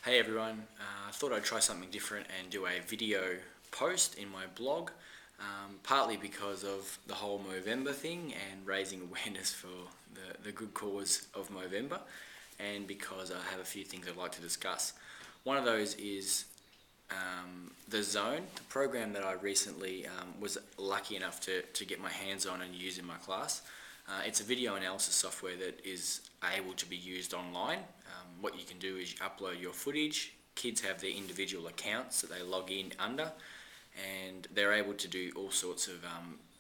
Hey everyone, I thought I'd try something different and do a video post in my blog, partly because of the whole Movember thing and raising awareness for the good cause of Movember, and because I have a few things I'd like to discuss. One of those is The Zone, the program that I recently was lucky enough to get my hands on and use in my class. It's a video analysis software that is able to be used online. What you can do is you upload your footage. Kids have their individual accounts that they log in under, and they're able to do all sorts of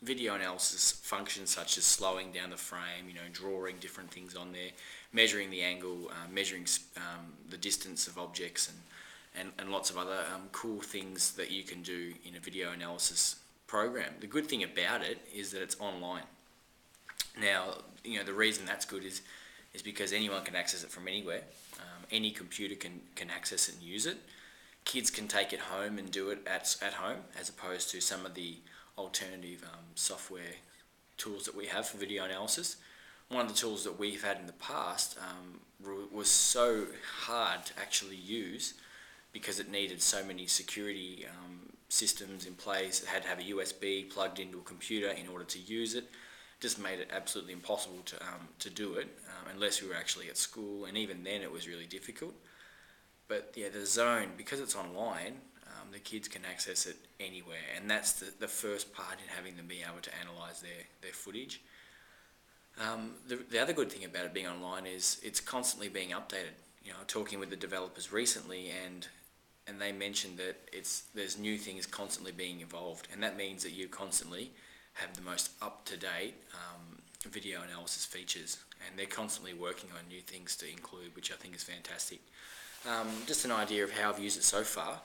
video analysis functions such as slowing down the frame, drawing different things on there, measuring the angle, measuring the distance of objects, and lots of other cool things that you can do in a video analysis program. The good thing about it is that it's online. Now, the reason that's good is because anyone can access it from anywhere. Any computer can access it and use it. Kids can take it home and do it at home, as opposed to some of the alternative software tools that we have for video analysis. One of the tools that we've had in the past was so hard to actually use because it needed so many security systems in place. It had to have a USB plugged into a computer in order to use it. Just made it absolutely impossible to do it unless we were actually at school, and even then it was really difficult. But yeah, the Zone, because it's online, the kids can access it anywhere, and that's the first part in having them be able to analyse their footage. The other good thing about it being online is it's constantly being updated. Talking with the developers recently, and they mentioned that there's new things constantly being evolved, and that means that you constantly have the most up-to-date video analysis features, and they're constantly working on new things to include, which I think is fantastic. Just an idea of how I've used it so far.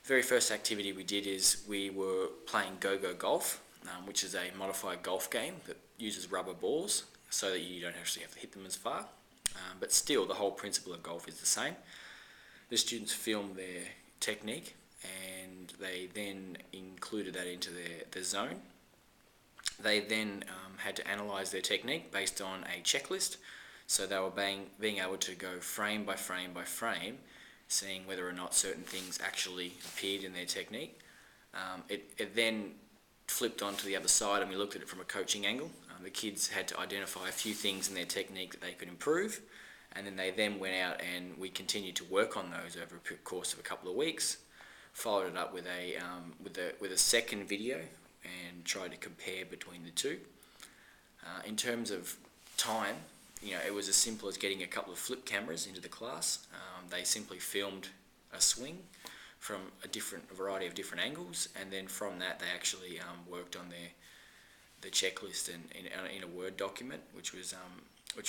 Very first activity we did is we were playing Go-Go Golf, which is a modified golf game that uses rubber balls so that you don't actually have to hit them as far, but still the whole principle of golf is the same. The students filmed their technique and they then included that into their zone. They then had to analyse their technique based on a checklist, so they were being able to go frame by frame by frame, seeing whether or not certain things actually appeared in their technique. It then flipped on to the other side, and we looked at it from a coaching angle. The kids had to identify a few things in their technique that they could improve, and then they went out and we continued to work on those over a course of a couple of weeks. Followed it up with a second video and tried to compare between the two. In terms of time, it was as simple as getting a couple of flip cameras into the class. They simply filmed a swing from a variety of different angles, and then from that they actually worked on the checklist in a Word document, which was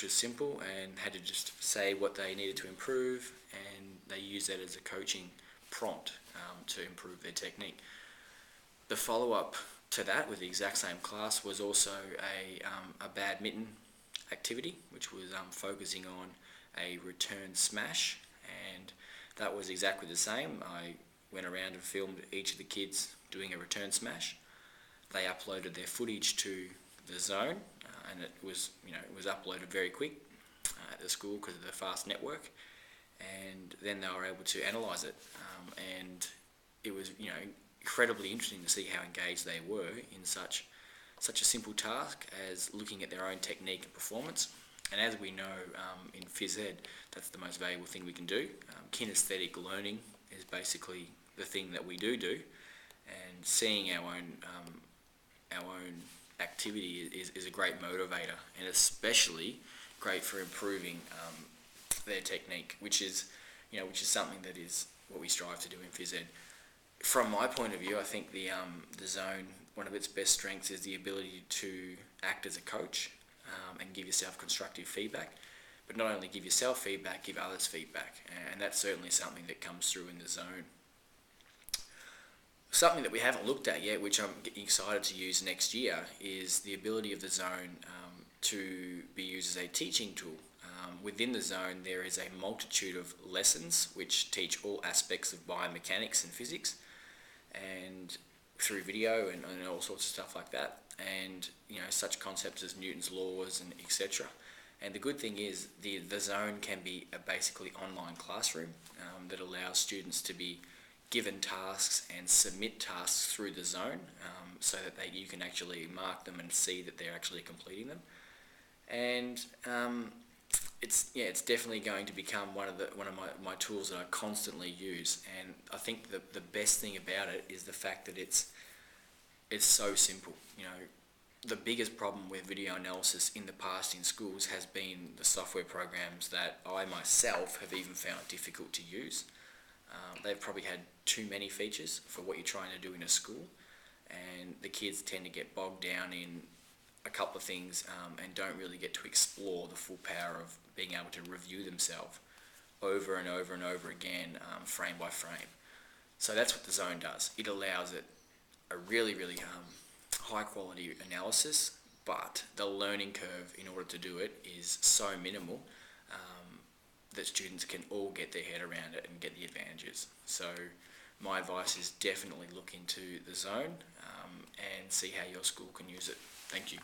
simple, and had to just say what they needed to improve, and they used that as a coaching prompt to improve their technique. The follow-up to that with the exact same class was also a badminton activity, which was focusing on a return smash, and that was exactly the same. I went around and filmed each of the kids doing a return smash. They uploaded their footage to the Zone, and it was uploaded very quick at the school because of the fast network, and then they were able to analyse it, and it was incredibly interesting to see how engaged they were in such a simple task as looking at their own technique and performance. And as we know in phys ed, that's the most valuable thing we can do. Kinesthetic learning is basically the thing that we do, and seeing our own activity is a great motivator, and especially great for improving their technique, which is something that is what we strive to do in phys ed. From my point of view, I think the Zone, one of its best strengths is the ability to act as a coach and give yourself constructive feedback. But not only give yourself feedback, give others feedback. And that's certainly something that comes through in the Zone. Something that we haven't looked at yet, which I'm excited to use next year, is the ability of the Zone to be used as a teaching tool. Within the Zone, there is a multitude of lessons which teach all aspects of biomechanics and physics, and through video and all sorts of stuff like that, and such concepts as Newton's laws and etc. And the good thing is the zone can be a basically online classroom that allows students to be given tasks and submit tasks through the zone, so that you can actually mark them and see that they're actually completing them. And it's definitely going to become one of my tools that I constantly use. And I think the best thing about it is the fact that it's so simple. The biggest problem with video analysis in the past in schools has been the software programs that I myself have even found difficult to use. They've probably had too many features for what you're trying to do in a school, and the kids tend to get bogged down in a couple of things, and don't really get to explore the full power of being able to review themselves over and over and over again, frame by frame. So that's what the zone does. It allows it a really, really high quality analysis, but the learning curve in order to do it is so minimal that students can all get their head around it and get the advantages. So my advice is definitely look into the zone and see how your school can use it. Thank you.